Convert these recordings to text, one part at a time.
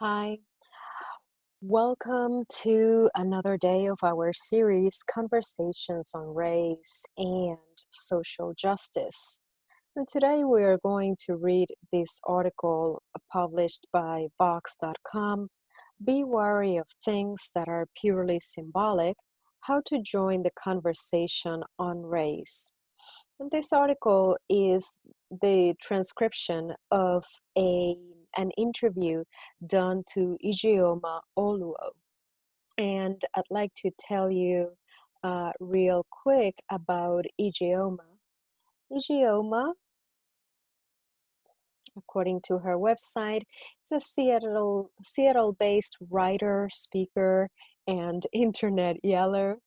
Hi, welcome to another day of our series Conversations on Race and Social Justice. And today we are going to read this article published by Vox.com. Be wary of things that are purely symbolic, how to join the conversation on race. And this article is the transcription of an interview done to Ijeoma Oluo. And I'd like to tell you real quick about Ijeoma. Ijeoma, according to her website, is a Seattle-based writer, speaker, and internet yeller.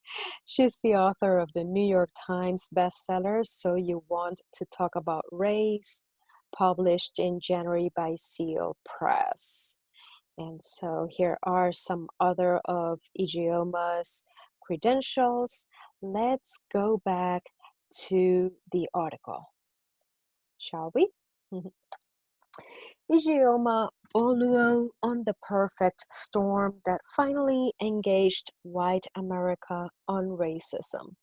She's the author of the New York Times bestseller, So You Want to Talk About Race, published in January by Seal Press. And so here are some other of Ijeoma's credentials. Let's go back to the article, shall we? Ijeoma Oluo on the perfect storm that finally engaged white America on racism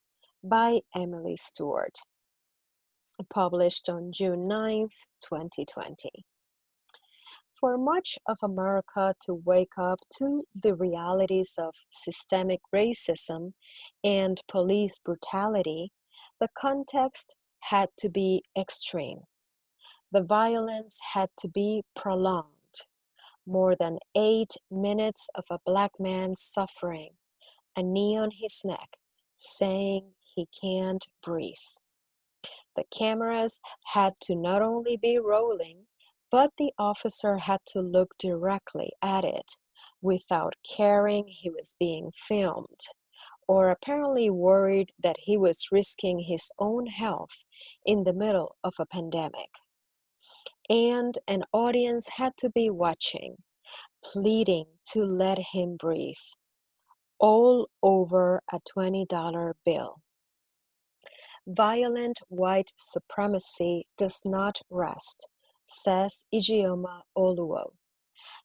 by Emily Stewart, published on June 9th, 2020. For much of America to wake up to the realities of systemic racism and police brutality, the context had to be extreme. The violence had to be prolonged. More than 8 minutes of a black man suffering, a knee on his neck, saying he can't breathe. The cameras had to not only be rolling, but the officer had to look directly at it without caring he was being filmed, or apparently worried that he was risking his own health in the middle of a pandemic. And an audience had to be watching, pleading to let him breathe, all over a $20 bill. Violent white supremacy does not rest, says Ijeoma Oluo,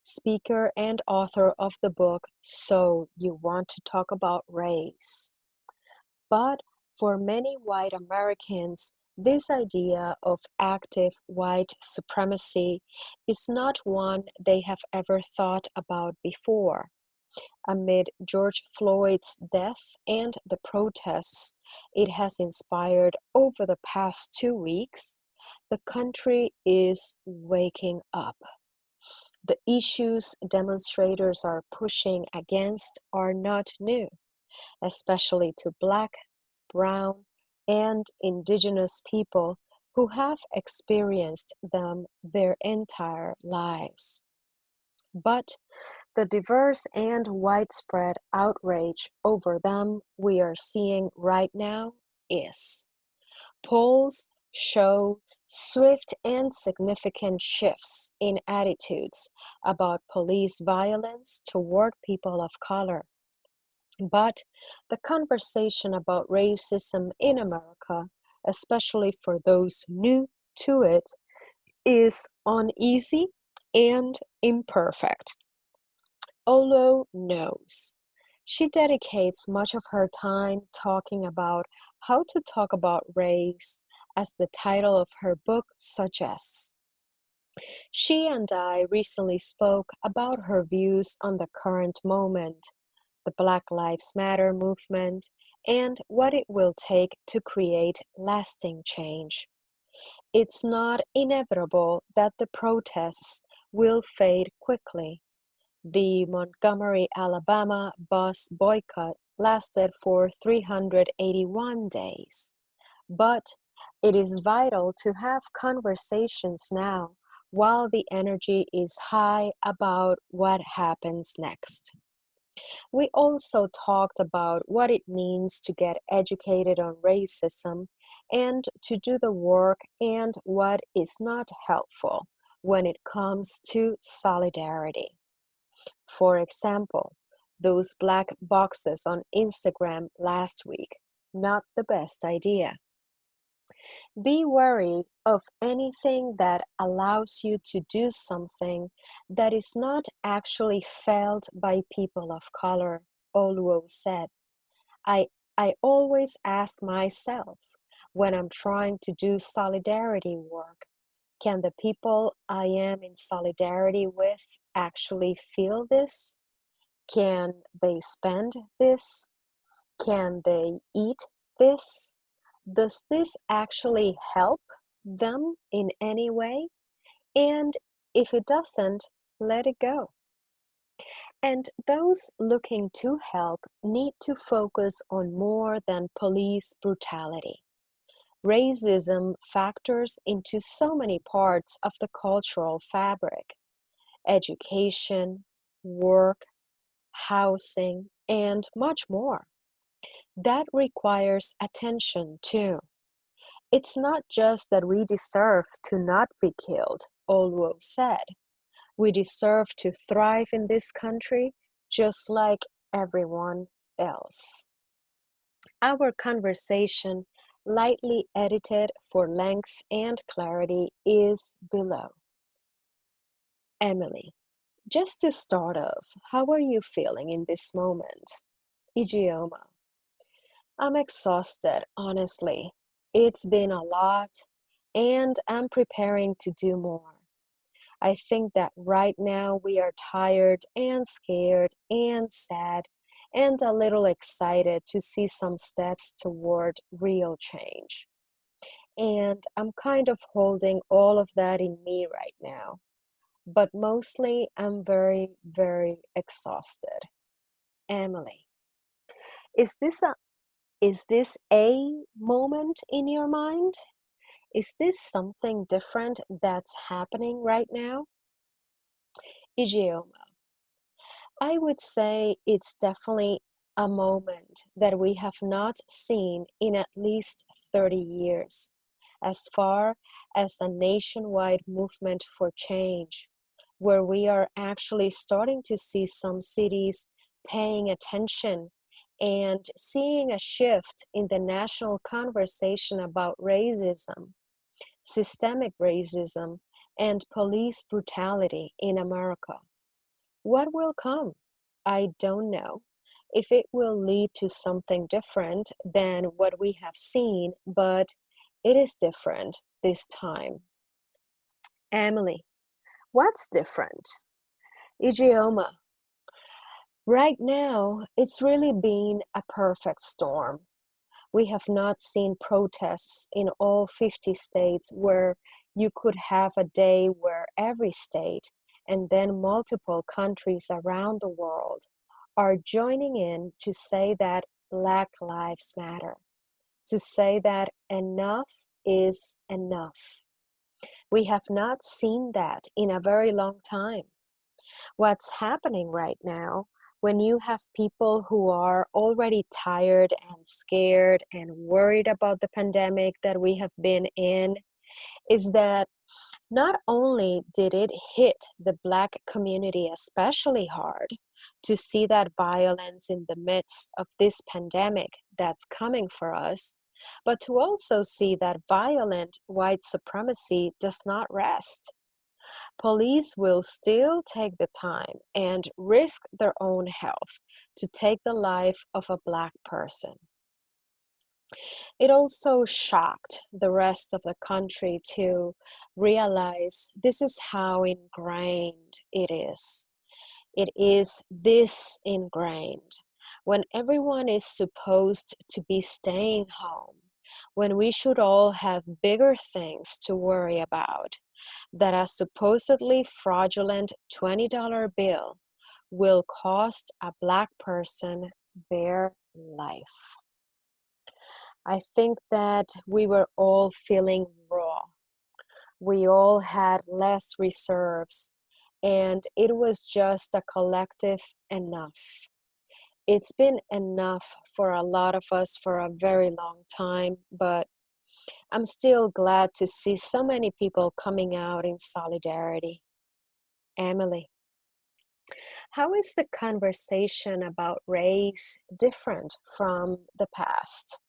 speaker and author of the book So You Want to Talk About Race. But for many white Americans, this idea of active white supremacy is not one they have ever thought about before. Amid George Floyd's death and the protests it has inspired over the past 2 weeks, the country is waking up. The issues demonstrators are pushing against are not new, especially to Black, Brown, and Indigenous people who have experienced them their entire lives. But the diverse and widespread outrage over them we are seeing right now is. Polls show swift and significant shifts in attitudes about police violence toward people of color. But the conversation about racism in America, especially for those new to it, is uneasy and imperfect. Oluo knows. She dedicates much of her time talking about how to talk about race, as the title of her book suggests. She and I recently spoke about her views on the current moment, the Black Lives Matter movement, and what it will take to create lasting change. It's not inevitable that the protests will fade quickly. The Montgomery, Alabama bus boycott lasted for 381 days. But it is vital to have conversations now while the energy is high about what happens next. We also talked about what it means to get educated on racism and to do the work and what is not helpful when it comes to solidarity. For example, those black boxes on Instagram last week, not the best idea. Be wary of anything that allows you to do something that is not actually felt by people of color, Oluo said. I, I always ask myself when I'm trying to do solidarity work, can the people I am in solidarity with actually feel this? Can they spend this? Can they eat this? Does this actually help them in any way? And if it doesn't, let it go. And those looking to help need to focus on more than police brutality. Racism factors into so many parts of the cultural fabric: education, work, housing, and much more. That requires attention too. It's not just that we deserve to not be killed, Oluo said. We deserve to thrive in this country just like everyone else. Our conversation, lightly edited for length and clarity, is below. Emily, just to start off, how are you feeling in this moment? Ijeoma, I'm exhausted, honestly. It's been a lot, and I'm preparing to do more. I think that right now we are tired and scared and sad and a little excited to see some steps toward real change. And I'm kind of holding all of that in me right now. But mostly I'm very, very exhausted. Emily, is this a is this a moment in your mind? Is this something different that's happening right now? Ijeoma, I would say it's definitely a moment that we have not seen in at least 30 years, as far as a nationwide movement for change, where we are actually starting to see some cities paying attention and seeing a shift in the national conversation about racism, systemic racism, and police brutality in America. What will come? I don't know if it will lead to something different than what we have seen, but it is different this time. Emily, what's different? Ijeoma, right now it's really been a perfect storm. We have not seen protests in all 50 states where you could have a day where every state and then multiple countries around the world are joining in to say that Black Lives Matter, to say that enough is enough. We have not seen that in a very long time. What's happening right now, when you have people who are already tired and scared and worried about the pandemic that we have been in, is that not only did it hit the Black community especially hard to see that violence in the midst of this pandemic that's coming for us, but to also see that violent white supremacy does not rest. Police will still take the time and risk their own health to take the life of a Black person. It also shocked the rest of the country to realize this is how ingrained it is. It is this ingrained. When everyone is supposed to be staying home, when we should all have bigger things to worry about, that a supposedly fraudulent $20 bill will cost a Black person their life. I think that we were all feeling raw. We all had less reserves, and it was just a collective enough. It's been enough for a lot of us for a very long time, but I'm still glad to see so many people coming out in solidarity. Emily, how is the conversation about race different from the past?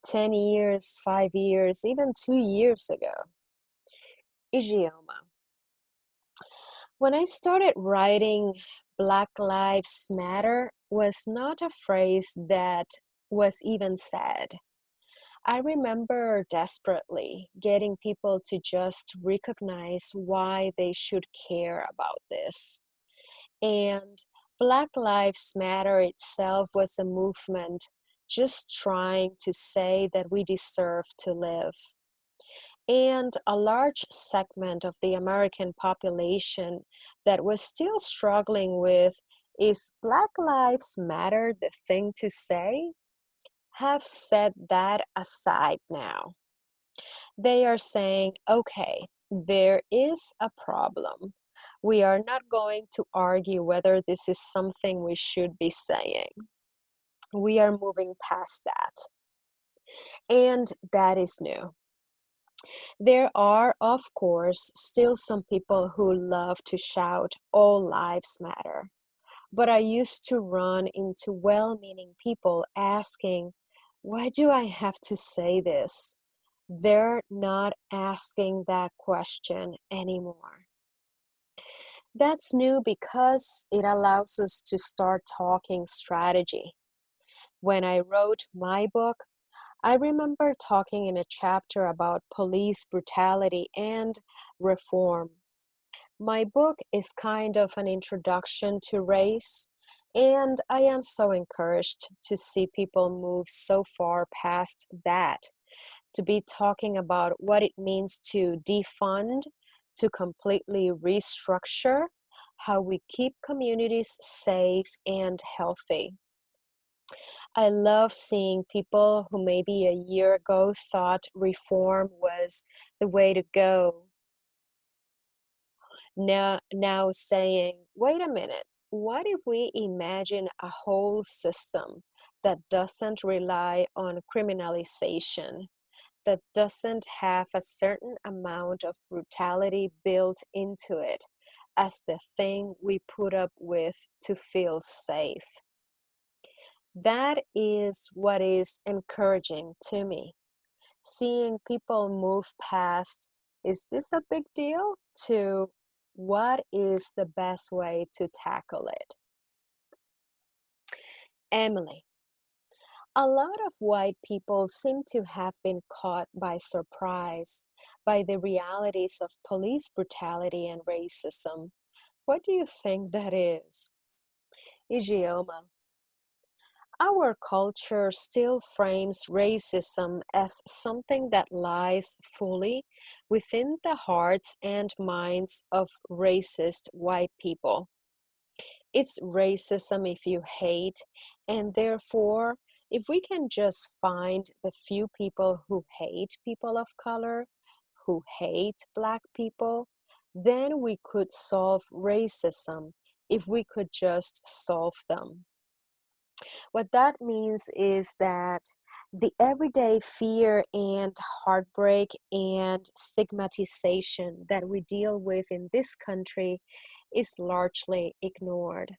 10 years, 5 years, even 2 years ago. Ijeoma. When I started writing, Black Lives Matter was not a phrase that was even said. I remember desperately getting people to just recognize why they should care about this. And Black Lives Matter itself was a movement just trying to say that we deserve to live. And a large segment of the American population that was still struggling with, is Black Lives Matter the thing to say, have set that aside now. They are saying, okay, there is a problem. We are not going to argue whether this is something we should be saying. We are moving past that. And that is new. There are, of course, still some people who love to shout, all lives matter. But I used to run into well meaning people asking, why do I have to say this? They're not asking that question anymore. That's new because it allows us to start talking strategy. When I wrote my book, I remember talking in a chapter about police brutality and reform. My book is kind of an introduction to race, and I am so encouraged to see people move so far past that, to be talking about what it means to defund, to completely restructure how we keep communities safe and healthy. I love seeing people who maybe a year ago thought reform was the way to go, now saying, wait a minute, what if we imagine a whole system that doesn't rely on criminalization, that doesn't have a certain amount of brutality built into it as the thing we put up with to feel safe? That is what is encouraging to me. Seeing people move past, is this a big deal, to what is the best way to tackle it? Emily. A lot of white people seem to have been caught by surprise by the realities of police brutality and racism. What do you think that is? Ijeoma. Our culture still frames racism as something that lies fully within the hearts and minds of racist white people. It's racism if you hate, and therefore, if we can just find the few people who hate people of color, who hate Black people, then we could solve racism if we could just solve them. What that means is that the everyday fear and heartbreak and stigmatization that we deal with in this country is largely ignored.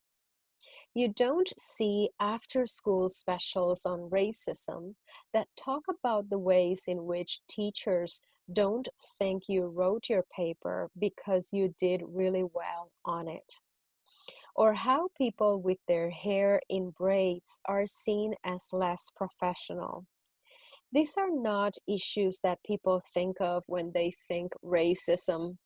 You don't see after school specials on racism that talk about the ways in which teachers don't think you wrote your paper because you did really well on it, or how people with their hair in braids are seen as less professional. These are not issues that people think of when they think racism.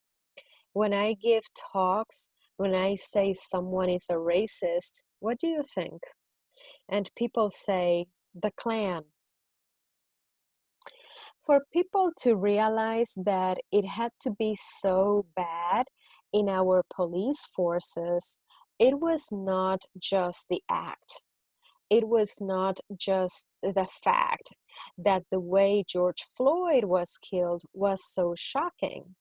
When I give talks, when I say someone is a racist, what do you think? And people say, the Klan. For people to realize that it had to be so bad in our police forces, it was not just the act. It was not just the fact that the way George Floyd was killed was so shocking.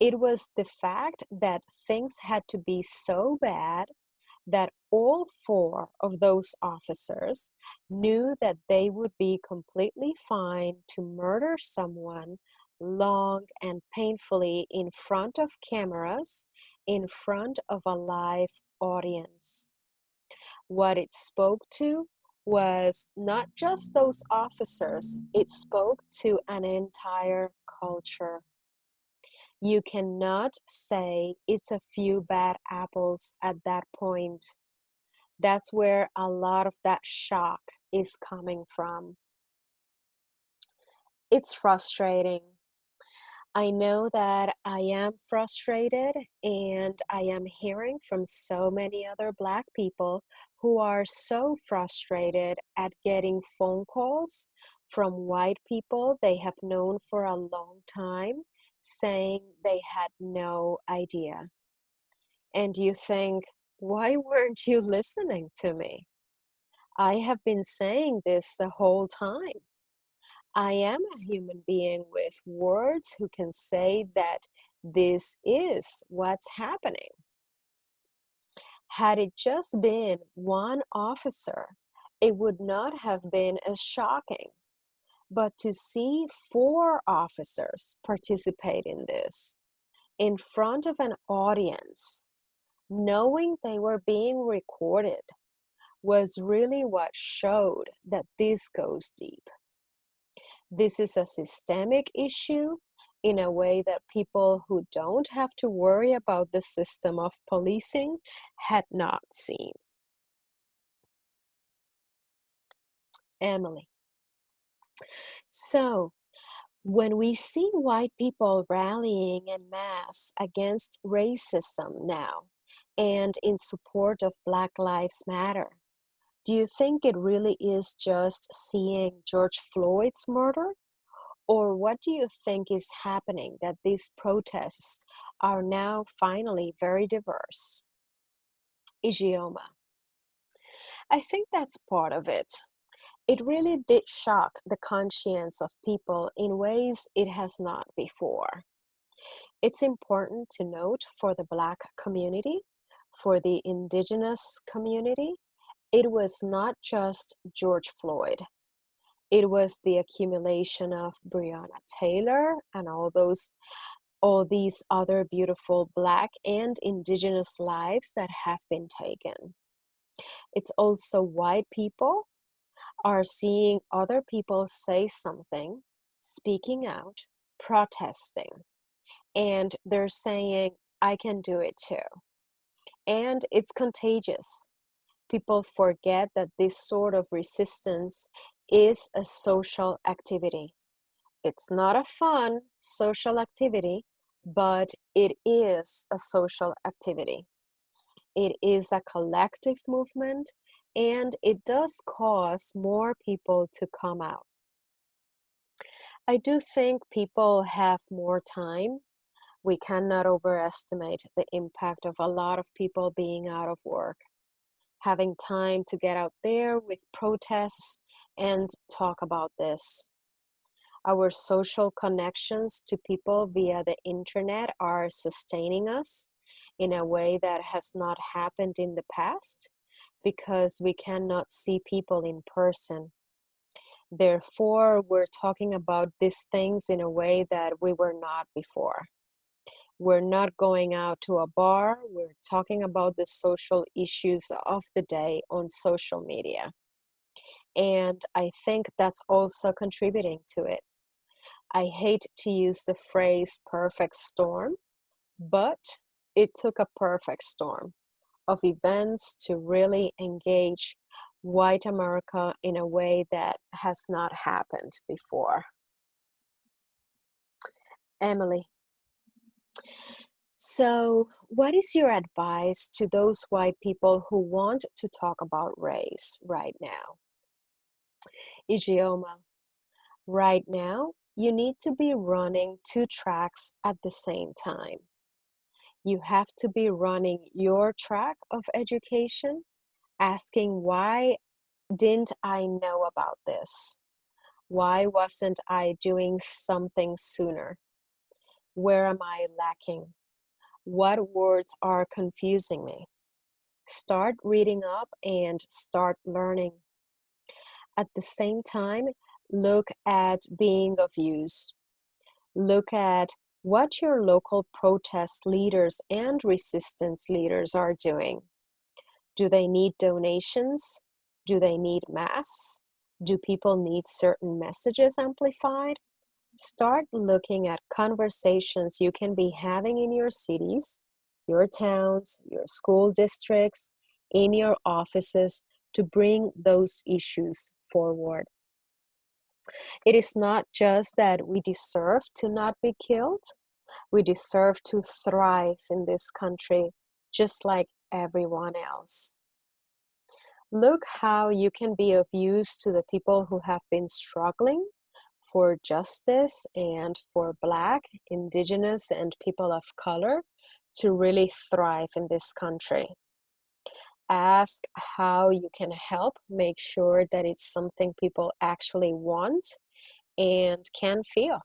It was the fact that things had to be so bad that all four of those officers knew that they would be completely fine to murder someone long and painfully in front of cameras, in front of a live audience. What it spoke to was not just those officers, it spoke to an entire culture. You cannot say it's a few bad apples at that point. That's where a lot of that shock is coming from. It's frustrating. I know that I am frustrated, and I am hearing from so many other Black people who are so frustrated at getting phone calls from white people they have known for a long time saying they had no idea. And you think, why weren't you listening to me? I have been saying this the whole time. I am a human being with words who can say that this is what's happening. Had it just been one officer, it would not have been as shocking. But to see four officers participate in this in front of an audience, knowing they were being recorded, was really what showed that this goes deep. This is a systemic issue in a way that people who don't have to worry about the system of policing had not seen. Emily. So, when we see white people rallying en masse against racism now and in support of Black Lives Matter, do you think it really is just seeing George Floyd's murder? Or what do you think is happening that these protests are now finally very diverse? Ijeoma. I think that's part of it. It really did shock the conscience of people in ways it has not before. It's important to note for the Black community, for the Indigenous community, it was not just George Floyd. It was the accumulation of Breonna Taylor and all these other beautiful Black and Indigenous lives that have been taken. It's also white people are seeing other people say something, speaking out, protesting, and they're saying, I can do it too. And it's contagious. People forget that this sort of resistance is a social activity. It's not a fun social activity, but it is a social activity. It is a collective movement, and it does cause more people to come out. I do think people have more time. We cannot overestimate the impact of a lot of people being out of work, having time to get out there with protests and talk about this. Our social connections to people via the internet are sustaining us in a way that has not happened in the past because we cannot see people in person. Therefore, we're talking about these things in a way that we were not before. We're not going out to a bar, we're talking about the social issues of the day on social media. And I think that's also contributing to it. I hate to use the phrase perfect storm, but it took a perfect storm of events to really engage white America in a way that has not happened before. Emily, so what is your advice to those white people who want to talk about race right now? Ijeoma, right now, you need to be running two tracks at the same time. You have to be running your track of education, asking why didn't I know about this? Why wasn't I doing something sooner? Where am I lacking? What words are confusing me? Start reading up and start learning. At the same time, look at being of use. Look at what your local protest leaders and resistance leaders are doing. Do they need donations? Do they need masks? Do people need certain messages amplified? Start looking at conversations you can be having in your cities, your towns, your school districts, in your offices to bring those issues forward. It is not just that we deserve to not be killed, we deserve to thrive in this country just like everyone else. Look how you can be of use to the people who have been struggling for justice and for Black, Indigenous, and people of color to really thrive in this country. Ask how you can help make sure that it's something people actually want and can feel.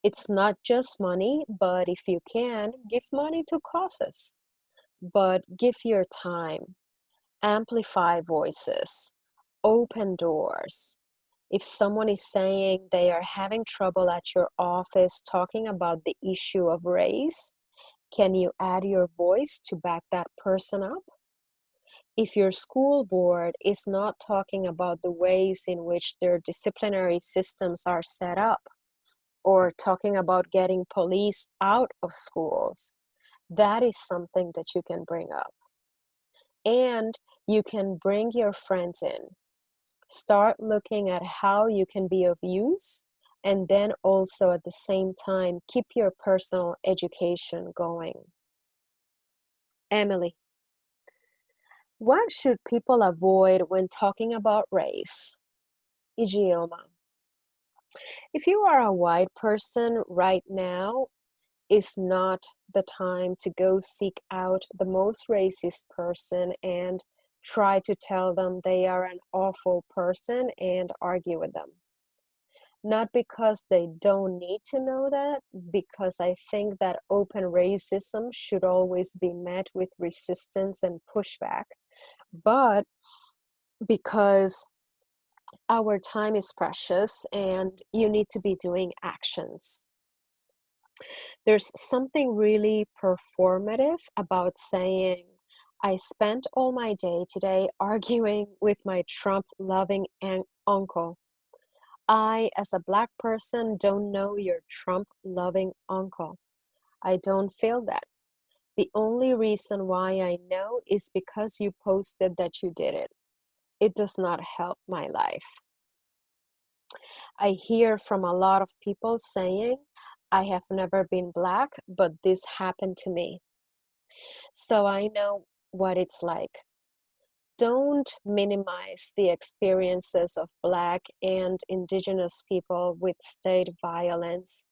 It's not just money, but if you can, give money to causes, but give your time. Amplify voices, open doors. If someone is saying they are having trouble at your office talking about the issue of race, can you add your voice to back that person up? If your school board is not talking about the ways in which their disciplinary systems are set up, or talking about getting police out of schools, that is something that you can bring up. And you can bring your friends in. Start looking at how you can be of use, and then also at the same time, keep your personal education going. Emily, what should people avoid when talking about race? Ijeoma, if you are a white person right now, is not the time to go seek out the most racist person and try to tell them they are an awful person and argue with them. Not because they don't need to know that, because I think that open racism should always be met with resistance and pushback, but because our time is precious and you need to be doing actions. There's something really performative about saying, I spent all my day today arguing with my Trump-loving uncle. I, as a Black person, don't know your Trump-loving uncle. I don't feel that. The only reason why I know is because you posted that you did it. It does not help my life. I hear from a lot of people saying, I have never been Black, but this happened to me. So I know what it's like. Don't minimize the experiences of Black and Indigenous people with state violence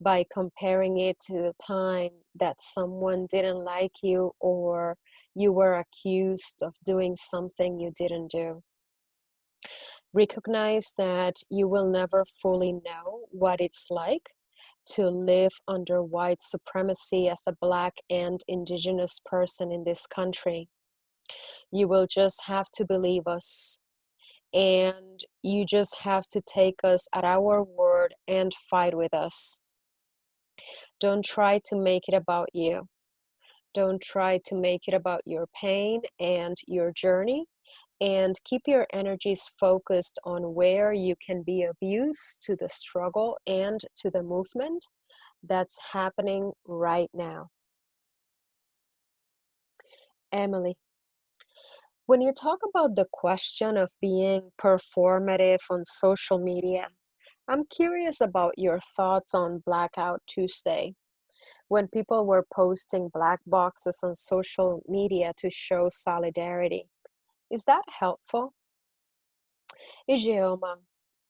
by comparing it to the time that someone didn't like you or you were accused of doing something you didn't do. Recognize that you will never fully know what it's like to live under white supremacy as a Black and Indigenous person in this country. You will just have to believe us, and you just have to take us at our word and fight with us. Don't try to make it about you. Don't try to make it about your pain and your journey, and keep your energies focused on where you can be of use to the struggle and to the movement that's happening right now. Emily, when you talk about the question of being performative on social media, I'm curious about your thoughts on Blackout Tuesday, when people were posting black boxes on social media to show solidarity. Is that helpful? Ijeoma,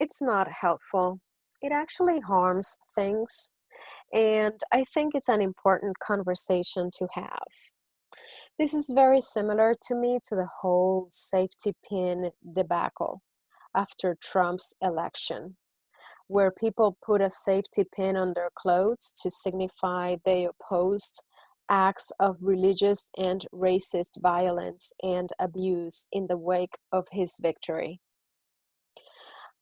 it's not helpful. It actually harms things, and I think it's an important conversation to have. This is very similar to me to the whole safety pin debacle after Trump's election, where people put a safety pin on their clothes to signify they opposed acts of religious and racist violence and abuse in the wake of his victory.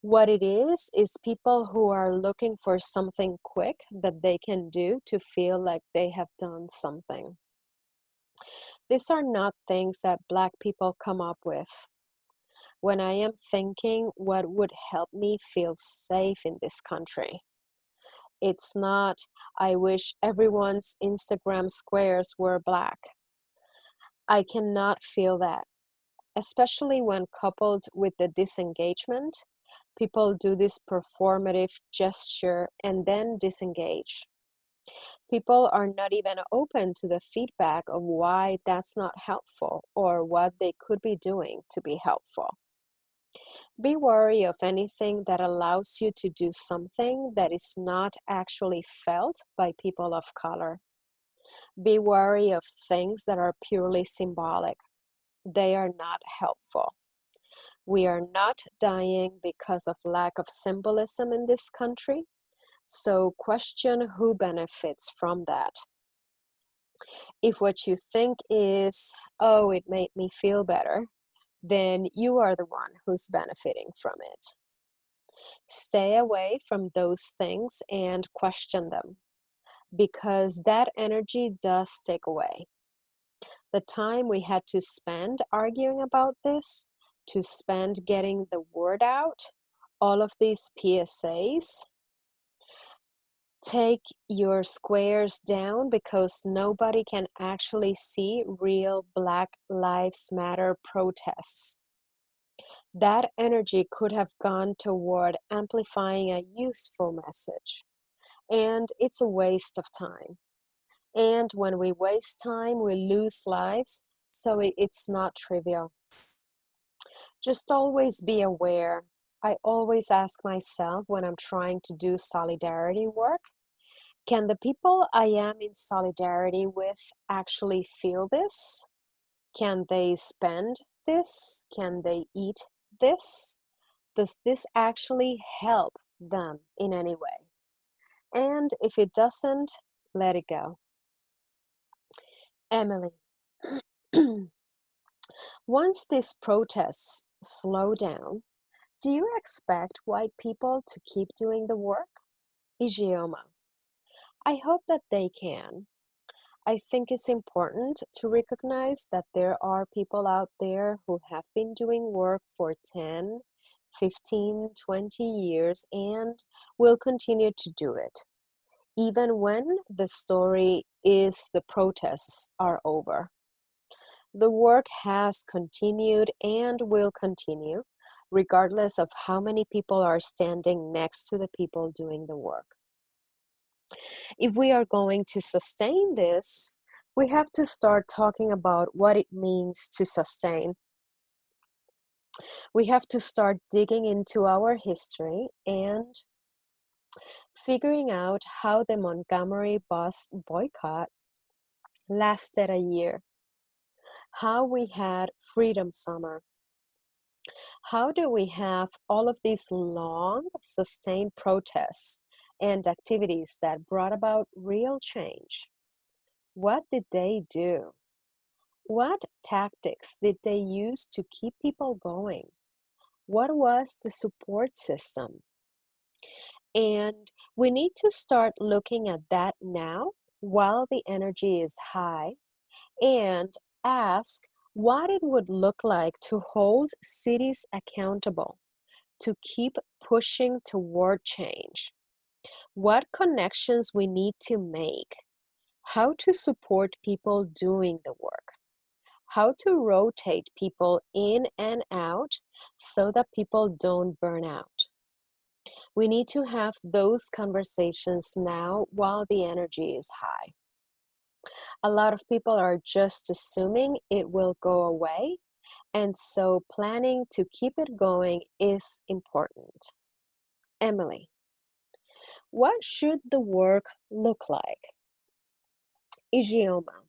What it is people who are looking for something quick that they can do to feel like they have done something. These are not things that Black people come up with. when I am thinking what would help me feel safe in this country. It's not, I wish everyone's Instagram squares were black. I cannot feel that, especially when coupled with the disengagement. People do this performative gesture and then disengage. People are not even open to the feedback of why that's not helpful or what they could be doing to be helpful. Be wary of anything that allows you to do something that is not actually felt by people of color. Be wary of things that are purely symbolic. They are not helpful. We are not dying because of lack of symbolism in this country, so question who benefits from that. If what you think is, oh, it made me feel better, then you are the one who's benefiting from it. Stay away from those things and question them, because that energy does take away. The time we had to spend arguing about this, to spend getting the word out, all of these PSAs, take your squares down because nobody can actually see real Black Lives Matter protests. That energy could have gone toward amplifying a useful message, and it's a waste of time. And when we waste time, we lose lives, so it's not trivial. Just always be aware. I always ask myself when I'm trying to do solidarity work, can the people I am in solidarity with actually feel this? Can they spend this? Can they eat this? Does this actually help them in any way? And if it doesn't, let it go. Emily, once these protests slow down, do you expect white people to keep doing the work? Ijeoma, I hope that they can. I think it's important to recognize that there are people out there who have been doing work for 10, 15, 20 years and will continue to do it, even when the story is the protests are over. The work has continued and will continue, regardless of how many people are standing next to the people doing the work. If we are going to sustain this, we have to start talking about what it means to sustain. We have to start digging into our history and figuring out how the Montgomery bus boycott lasted a year, how we had Freedom Summer, how do we have all of these long, sustained protests and activities that brought about real change. What did they do? What tactics did they use to keep people going? What was the support system? And we need to start looking at that now while the energy is high and ask what it would look like to hold cities accountable, to keep pushing toward change, what connections we need to make, how to support people doing the work, how to rotate people in and out so that people don't burn out. We need to have those conversations now while the energy is high. A lot of people are just assuming it will go away, and so planning to keep it going is important. Emily, what should the work look like? Ijeoma,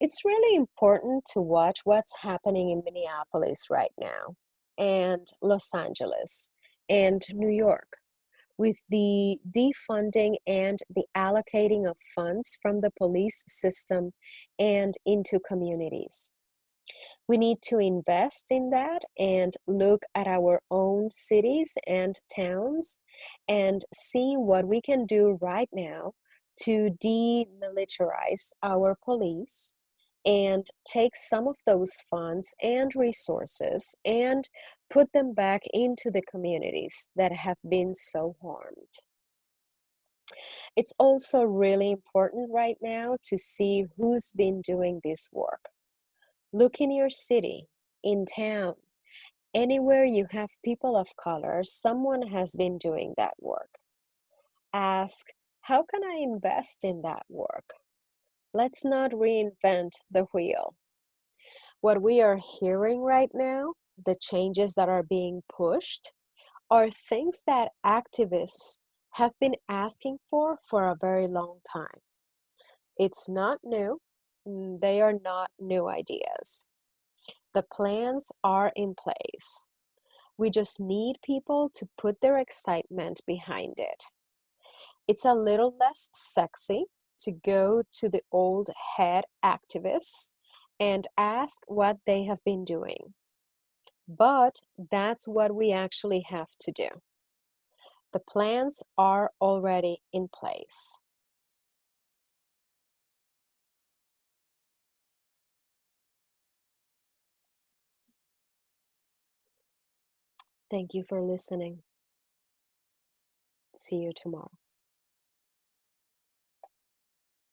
it's really important to watch what's happening in Minneapolis right now, and Los Angeles, and New York, with the defunding and the allocating of funds from the police system and into communities. We need to invest in that and look at our own cities and towns and see what we can do right now to demilitarize our police and take some of those funds and resources and put them back into the communities that have been so harmed. It's also really important right now to see who's been doing this work. Look in your city, in town, anywhere you have people of color, someone has been doing that work. Ask, how can I invest in that work? Let's not reinvent the wheel. What we are hearing right now, the changes that are being pushed, are things that activists have been asking for a very long time. It's not new. They are not new ideas. The plans are in place. We just need people to put their excitement behind it. It's a little less sexy to go to the old head activists and ask what they have been doing. But that's what we actually have to do. The plans are already in place. Thank you for listening. See you tomorrow.